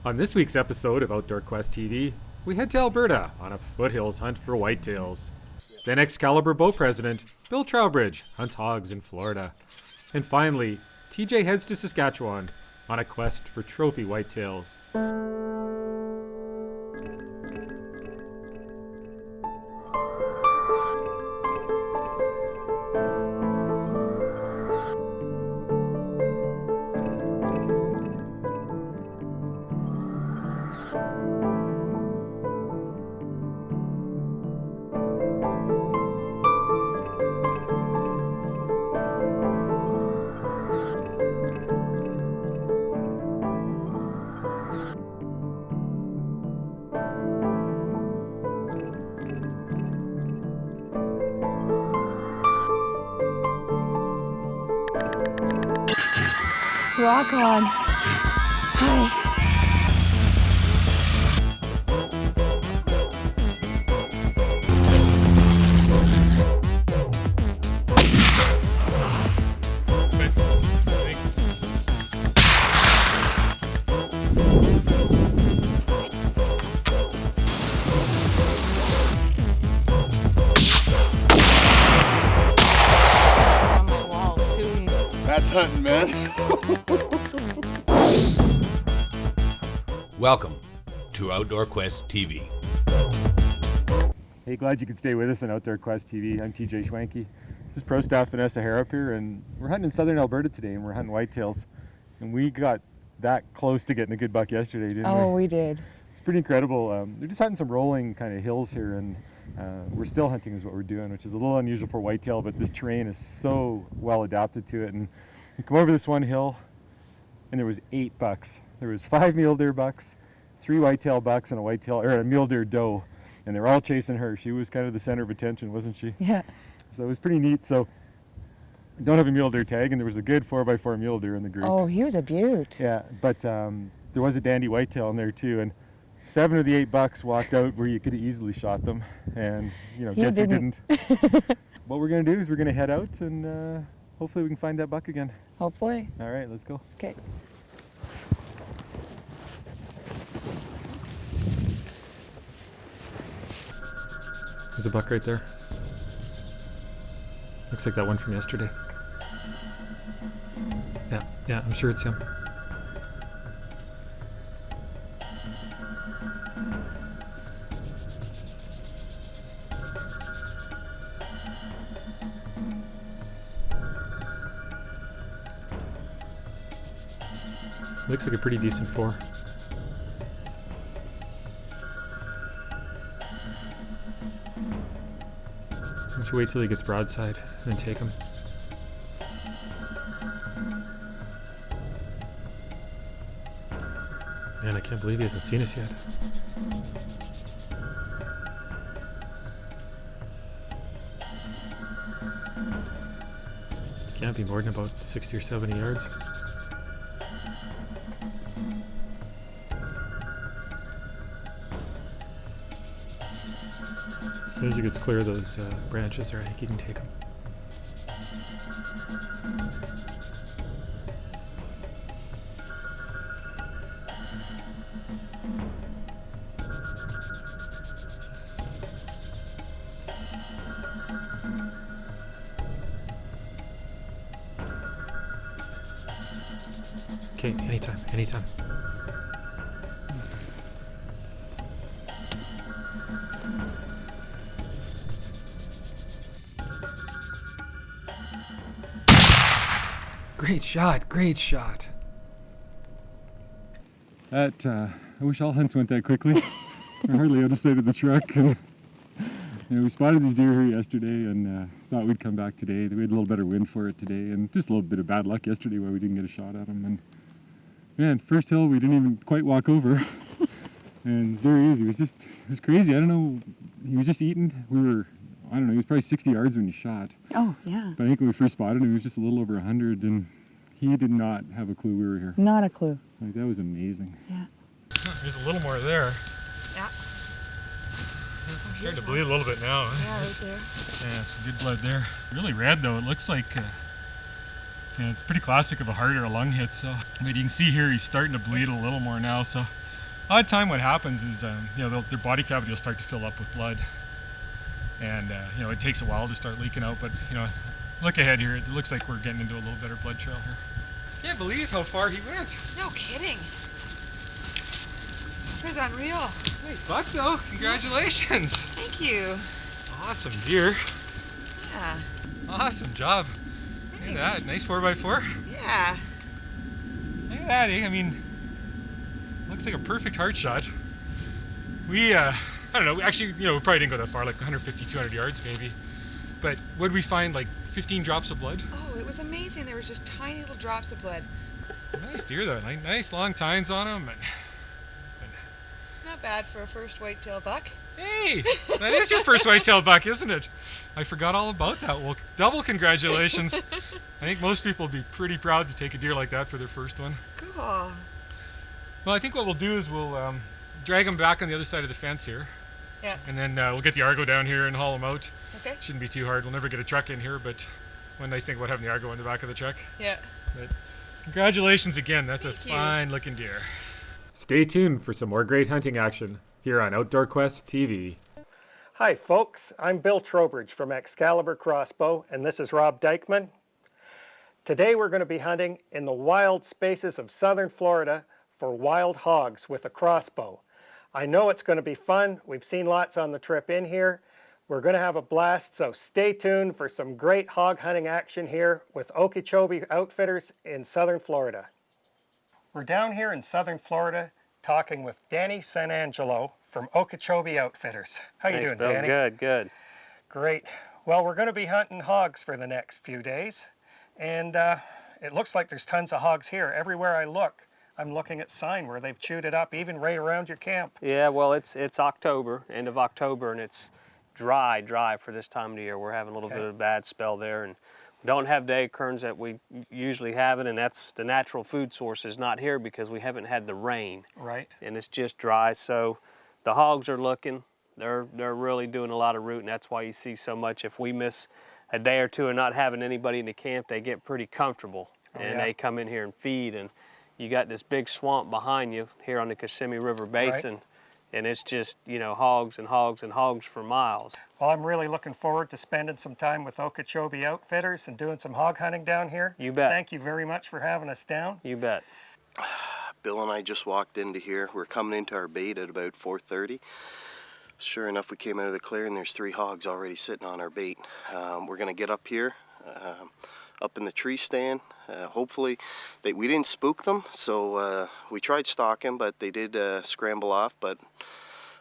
On this week's episode of Outdoor Quest TV, we head to Alberta on a foothills hunt for whitetails. Then Excalibur Bow President Bill Trowbridge hunts hogs in Florida. And finally, TJ heads to Saskatchewan on a quest for trophy whitetails. Rock on. Hi. On my wall soon. That's hunting, man. Welcome to Outdoor Quest TV. Hey, glad you could stay with us on Outdoor Quest TV. I'm TJ Schwanke. This is Pro Staff Vanessa Harrop here, and we're hunting in southern Alberta today, and we're hunting whitetails. And we got that close to getting a good buck yesterday, didn't we? Oh, we did. It's pretty incredible. They're just hunting some rolling kind of hills here, and we're still hunting is what we're doing, which is a little unusual for whitetail, but this terrain is so well adapted to it. And we come over this one hill, and there was 8 bucks. There was 5 mule deer bucks, 3 whitetail bucks, and a mule deer doe, and they're all chasing her. She was kind of the center of attention, wasn't she? Yeah. So it was pretty neat. So I don't have a mule deer tag, and there was a good 4x4 mule deer in the group. Oh, he was a beaut. Yeah, but there was a dandy whitetail in there too, and 7 of the 8 bucks walked out where you could have easily shot them, and guess who didn't? What we're gonna do is we're gonna head out, and hopefully we can find that buck again. Hopefully. All right, let's go. Okay. There's a buck right there. Looks like that one from yesterday. Yeah, I'm sure it's him. Looks like a pretty decent 4. Why don't you wait till he gets broadside and then take him. Man, I can't believe he hasn't seen us yet. Can't be more than about 60 or 70 yards. As soon as he gets clear of those branches there, I think you can take him. Okay, anytime. Great shot. That, I wish all hunts went that quickly. We're hardly out of sight of the truck. And, we spotted these deer here yesterday and thought we'd come back today. We had a little better wind for it today and just a little bit of bad luck yesterday where we didn't get a shot at them. And man, first hill we didn't even quite walk over. And there he is. It was crazy. I don't know. He was just eating. He was probably 60 yards when he shot. Oh, yeah. But I think when we first spotted him, he was just a little over 100, and he did not have a clue we were here. Not a clue. Like, that was amazing. Yeah. There's a little more there. Yeah. It's starting to bleed a little bit now. Yeah, right there. Yeah, some good blood there. Really red though. It looks like it's pretty classic of a heart or a lung hit. So, but you can see here he's starting to bleed a little more now. So Odd time what happens is, their body cavity will start to fill up with blood. And, it takes a while to start leaking out, but, look ahead here. It looks like we're getting into a little better blood trail here. Can't believe how far he went. No kidding. It was unreal. Nice buck though. Congratulations. Thank you. Awesome deer. Yeah. Awesome job. Look at that. Nice 4x4. Yeah. Look at that, eh? I mean, looks like a perfect heart shot. We, I don't know, actually, we probably didn't go that far, like 150, 200 yards maybe. But what did we find, like 15 drops of blood? Oh, it was amazing. There was just tiny little drops of blood. Nice deer though, like nice long tines on them. Not bad for a first whitetail buck. Hey, that is your first whitetail buck, isn't it? I forgot all about that. Well, double congratulations. I think most people would be pretty proud to take a deer like that for their first one. Cool. Well, I think what we'll do is we'll drag them back on the other side of the fence here. Yeah. And then we'll get the Argo down here and haul them out. Okay. Shouldn't be too hard. We'll never get a truck in here, but one nice thing about having the Argo in the back of the truck. Yeah. But congratulations again. That's a fine looking deer. Stay tuned for some more great hunting action here on Outdoor Quest TV. Hi folks, I'm Bill Trowbridge from Excalibur Crossbow, and this is Rob Dykman. Today we're going to be hunting in the wild spaces of southern Florida for wild hogs with a crossbow. I know it's going to be fun. We've seen lots on the trip in here. We're going to have a blast, so stay tuned for some great hog hunting action here with Okeechobee Outfitters in southern Florida. We're down here in southern Florida talking with Danny San Angelo from Okeechobee Outfitters. How you doing, Bill. Danny? Good. Great. Well, we're going to be hunting hogs for the next few days, and it looks like there's tons of hogs here. Everywhere I look, I'm looking at sign where they've chewed it up, even right around your camp. Yeah, well, it's October, end of October, and it's dry for this time of the year. We're having a little bit of a bad spell there, and we don't have the acorns that we usually have it, and that's the natural food source is not here because we haven't had the rain. Right. And it's just dry, so the hogs are looking. They're really doing a lot of rooting. That's why you see so much. If we miss a day or two of not having anybody in the camp, they get pretty comfortable, and they come in here and feed. And you got this big swamp behind you here on the Kissimmee River Basin, and it's just, hogs and hogs and hogs for miles. Well, I'm really looking forward to spending some time with Okeechobee Outfitters and doing some hog hunting down here. You bet. Thank you very much for having us down. You bet. Bill and I just walked into here. We're coming into our bait at about 4:30. Sure enough, we came out of the clear and there's 3 hogs already sitting on our bait. We're going to get up here, up in the tree stand. Hopefully, we didn't spook them, so we tried stalking, but they did scramble off, but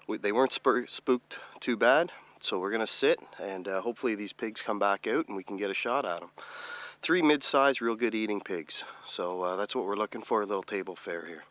they weren't spooked too bad. So we're going to sit, and hopefully these pigs come back out and we can get a shot at them. 3 mid-sized, real good eating pigs. So that's what we're looking for, a little table fare here.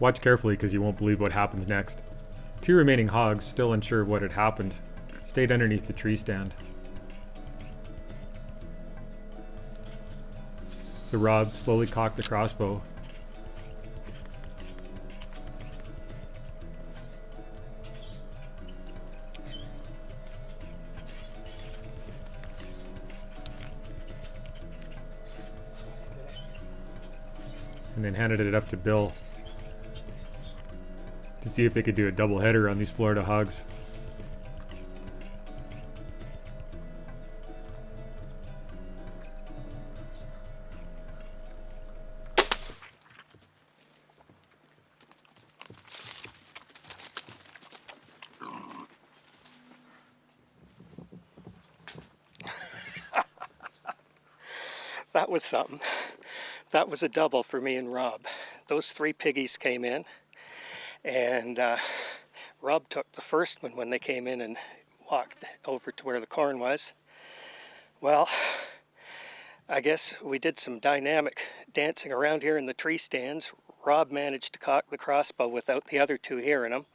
Watch carefully because you won't believe what happens next. 2 remaining hogs, still unsure of what had happened, stayed underneath the tree stand. So Rob slowly cocked the crossbow. And then handed it up to Bill to see if they could do a double header on these Florida hogs. That was something. That was a double for me and Rob. Those 3 piggies came in, and Rob took the first one when they came in and walked over to where the corn was. Well, I guess we did some dynamic dancing around here in the tree stands. Rob managed to cock the crossbow without the other 2 hearing him.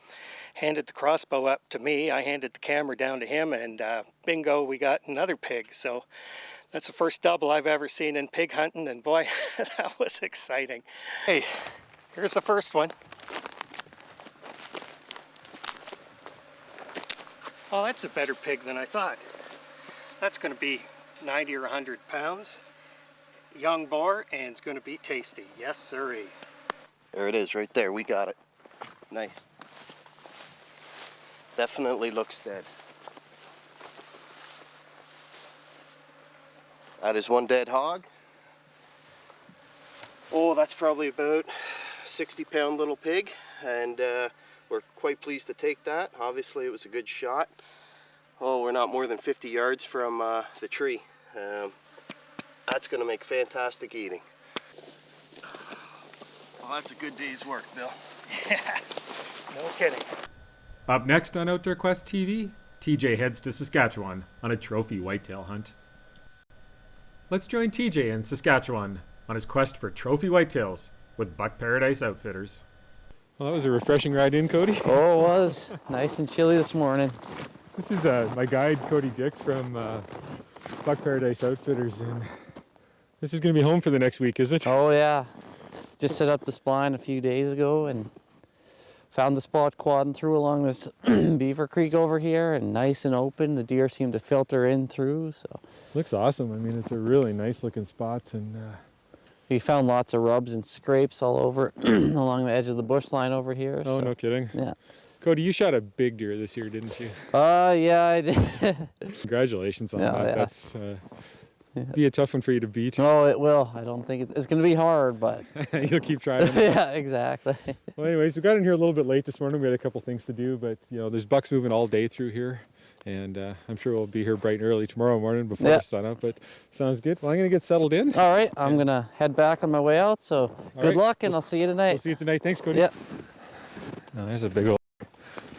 Handed the crossbow up to me, I handed the camera down to him, and bingo, we got another pig. So that's the first double I've ever seen in pig hunting, and boy, that was exciting. Hey, here's the first one. Oh, that's a better pig than I thought. That's going to be 90 or 100 pounds. Young boar, and it's going to be tasty. Yes, sirree. There it is, right there. We got it. Nice. Definitely looks dead. That is one dead hog. Oh, that's probably about 60-pound little pig, and we're quite pleased to take that. Obviously, it was a good shot. Oh, we're not more than 50 yards from the tree. That's going to make fantastic eating. Well, that's a good day's work, Bill. No kidding. Up next on Outdoor Quest TV, TJ heads to Saskatchewan on a trophy whitetail hunt. Let's join TJ in Saskatchewan on his quest for trophy whitetails with Buck Paradise Outfitters. Well, that was a refreshing ride in, Cody. Oh, it was. Nice and chilly this morning. This is my guide, Cody Dick, from Buck Paradise Outfitters, and this is going to be home for the next week, is it? Oh, yeah. Just set up the spline a few days ago and found the spot quadding through along this Beaver Creek over here, and nice and open. The deer seem to filter in through, so. Looks awesome. I mean, it's a really nice looking spot, and We found lots of rubs and scrapes all over along the edge of the bush line over here. oh, so. no kidding. Yeah. Cody, you shot a big deer this year, didn't you? Yeah, I did. Congratulations on Yeah, that. yeah. That's be a tough one for you to beat. Oh, it will. I don't think it's going to be hard, but. You'll keep trying. Yeah, exactly. Well, anyways, we got in here a little bit late this morning. We had a couple things to do, but you know, there's bucks moving all day through here, and I'm sure we'll be here bright and early tomorrow morning before Yeah. sun up. But sounds good. Well, I'm gonna get settled in. All right, I'm going to head back on my way out, so good right. luck, and I'll see you tonight. We'll see you tonight. Thanks, Cody. Yep. Oh, there's a big old.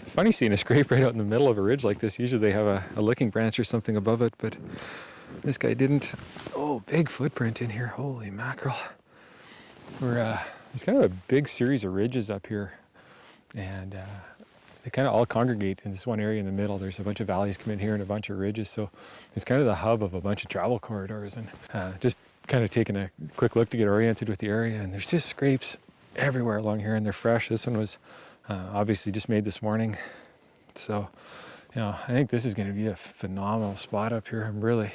Funny seeing a scrape right out in the middle of a ridge like this. Usually they have a licking branch or something above it, but this guy didn't. Oh, big footprint in here. Holy mackerel. There's kind of a big series of ridges up here, and they kind of all congregate in this one area in the middle. There's a bunch of valleys come in here and a bunch of ridges, so it's kind of the hub of a bunch of travel corridors. And just kind of taking a quick look to get oriented with the area, and there's just scrapes everywhere along here, and they're fresh. This one was obviously just made this morning, so you know, I think this is going to be a phenomenal spot up here. I'm really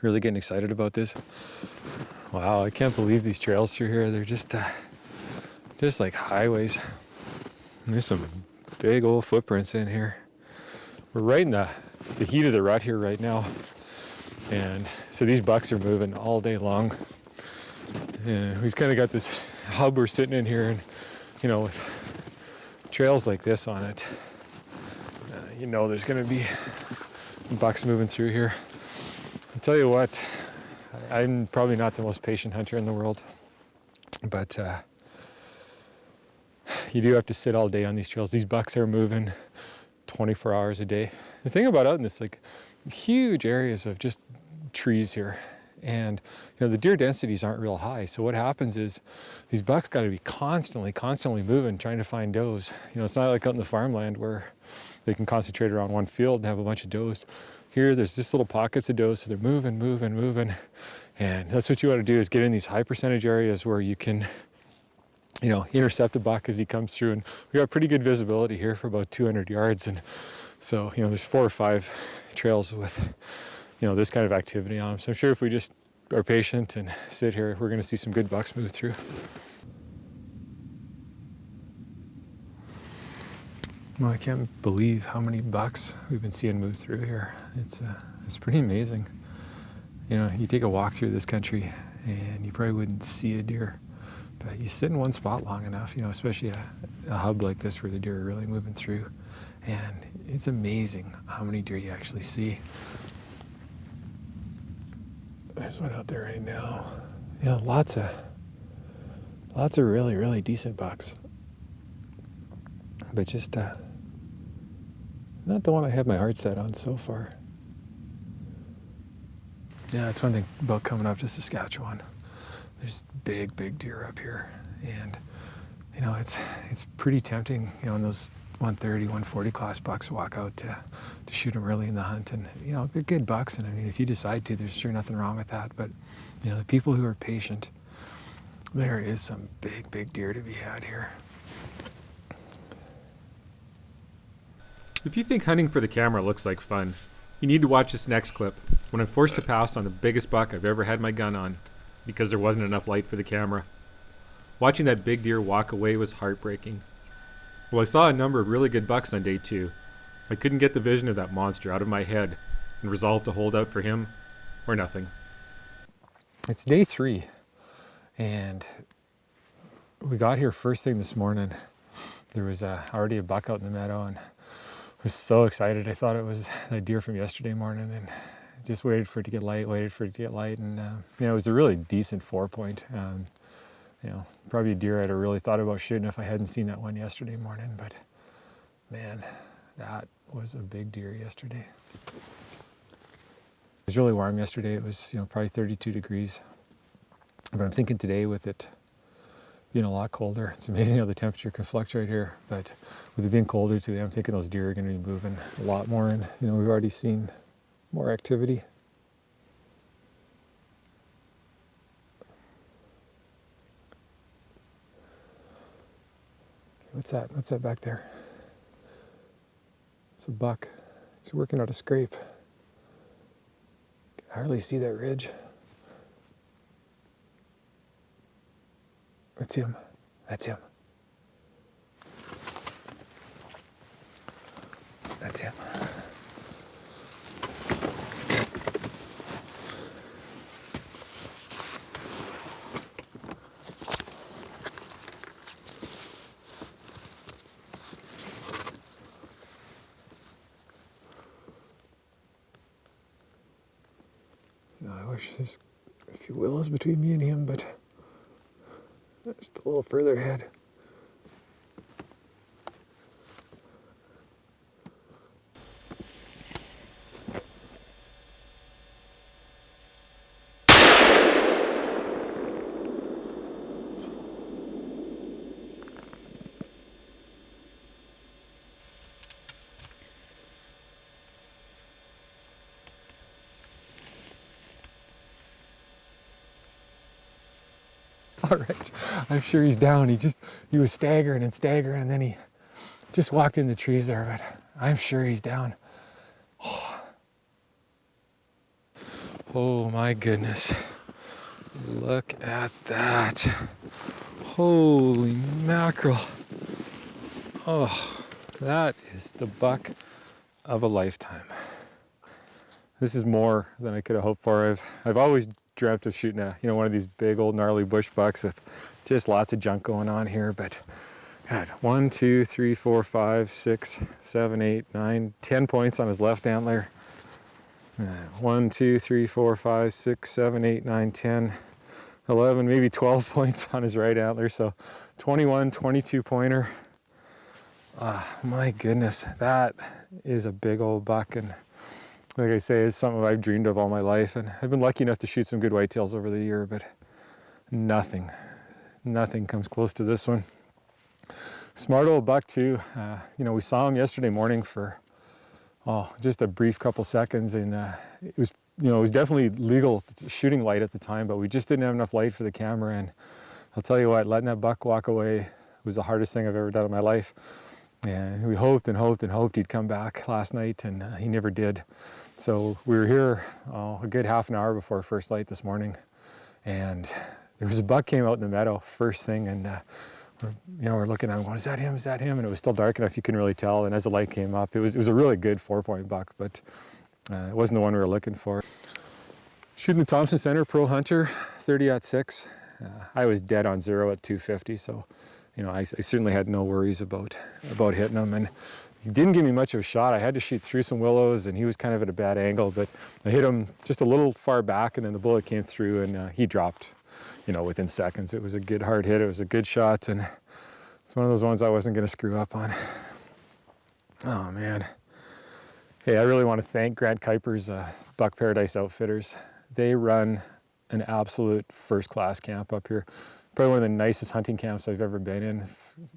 getting excited about this. Wow, I can't believe these trails through here. They're just like highways. And there's some big old footprints in here. We're right in the heat of the rut here right now, and so these bucks are moving all day long. And we've kind of got this hub we're sitting in here, and you know, with trails like this on it, you know there's going to be bucks moving through here. I'll tell you what, I'm probably not the most patient hunter in the world, but you do have to sit all day on these trails. These bucks are moving 24 hours a day. The thing about out in this, like, huge areas of just trees here, and you know, the deer densities aren't real high. So what happens is these bucks got to be constantly moving, trying to find does. You know, it's not like out in the farmland where they can concentrate around one field and have a bunch of does. Here, there's just little pockets of does, so they're moving. And that's what you want to do, is get in these high percentage areas where you can, you know, intercept a buck as he comes through. And we got pretty good visibility here for about 200 yards. And so, you know, there's 4 or 5 trails with, you know, this kind of activity on them. So I'm sure if we just are patient and sit here, we're going to see some good bucks move through. Well, I can't believe how many bucks we've been seeing move through here. It's pretty amazing. You know, you take a walk through this country and you probably wouldn't see a deer, but you sit in one spot long enough, you know, especially a hub like this where the deer are really moving through, and it's amazing how many deer you actually see. There's one out there right now. you know, lots of really, really decent bucks. But just not the one I have my heart set on so far. Yeah, that's one thing about coming up to Saskatchewan. There's big, big deer up here. And, you know, it's pretty tempting, you know, in those 130, 140 class bucks walk out to shoot them early in the hunt. And, you know, they're good bucks. And I mean, if you decide to, there's sure nothing wrong with that. But, you know, the people who are patient, there is some big, big deer to be had here. If you think hunting for the camera looks like fun, you need to watch this next clip when I'm forced to pass on the biggest buck I've ever had my gun on because there wasn't enough light for the camera. Watching that big deer walk away was heartbreaking. Well, I saw a number of really good bucks on day 2. I couldn't get the vision of that monster out of my head and resolved to hold out for him or nothing. It's day 3, and we got here first thing this morning. There was already a buck out in the meadow, and I was so excited. I thought it was a deer from yesterday morning, and just waited for it to get light, and you know, it was a really decent 4-point. You know, probably a deer I'd have really thought about shooting if I hadn't seen that one yesterday morning, but man, that was a big deer yesterday. It was really warm yesterday. It was, you know, probably 32 degrees. But I'm thinking today with it being a lot colder, it's amazing how the temperature can fluctuate here, but with it being colder today, I'm thinking those deer are going to be moving a lot more, and, you know, we've already seen more activity. What's that? What's that back there? It's a buck. He's working out a scrape. Can hardly see that ridge. That's him. That's him. That's him. I wish there's a few willows between me and him, but just a little further ahead. All right, I'm sure he's down. He was staggering, and then he just walked in the trees there, but I'm sure he's down. Oh my goodness. Look at that. Holy mackerel. Oh, that is the buck of a lifetime. This is more than I could have hoped for. I've always dreamt of shooting one of these big old gnarly bush bucks with just lots of junk going on here, but God, 1, 2, 3, 4, 5, 6, 7, 8, 9, 10 points on his left antler. 1, 2, 3, 4, 5, 6, 7, 8, 9, 10, 11, maybe 12 points on his right antler. So 21, 22 pointer. My goodness, that is a big old buck. And like I say, it's something I've dreamed of all my life. And I've been lucky enough to shoot some good whitetails over the year, but nothing comes close to this one. Smart old buck too. We saw him yesterday morning for just a brief couple seconds, and it was definitely legal shooting light at the time, but we just didn't have enough light for the camera. And I'll tell you what, letting that buck walk away was the hardest thing I've ever done in my life. And we hoped and hoped and hoped he'd come back last night, and he never did. So we were here a good half an hour before first light this morning, and there was a buck came out in the meadow first thing, and we're looking at him going, is that him? Is that him? And it was still dark enough you couldn't really tell. And as the light came up, it was a really good 4-point buck, but it wasn't the one we were looking for. Shooting the Thompson Center Pro Hunter 30-06. I was dead on zero at 250, so I certainly had no worries about hitting him. And he didn't give me much of a shot. I had to shoot through some willows, and he was kind of at a bad angle, but I hit him just a little far back, and then the bullet came through, and he dropped. you know, within seconds. It was a good hard hit. It was a good shot, and it's one of those ones I wasn't going to screw up on. Oh man. Hey, I really want to thank Grant Kuiper's Buck Paradise Outfitters. They run an absolute first-class camp up here. Probably one of the nicest hunting camps I've ever been in.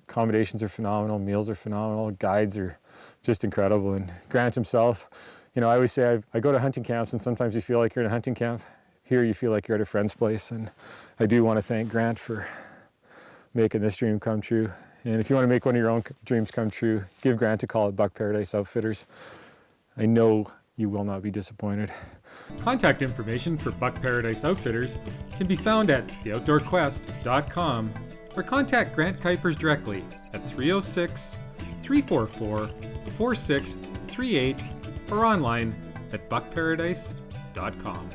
Accommodations are phenomenal, meals are phenomenal, guides are just incredible. And Grant himself, you know, I always say I go to hunting camps and sometimes you feel like you're in a hunting camp. Here you feel like you're at a friend's place. And I do want to thank Grant for making this dream come true. And if you want to make one of your own dreams come true, give Grant a call at Buck Paradise Outfitters. I know you will not be disappointed. Contact information for Buck Paradise Outfitters can be found at theoutdoorquest.com or contact Grant Kuipers directly at 306-344-4638 or online at buckparadise.com.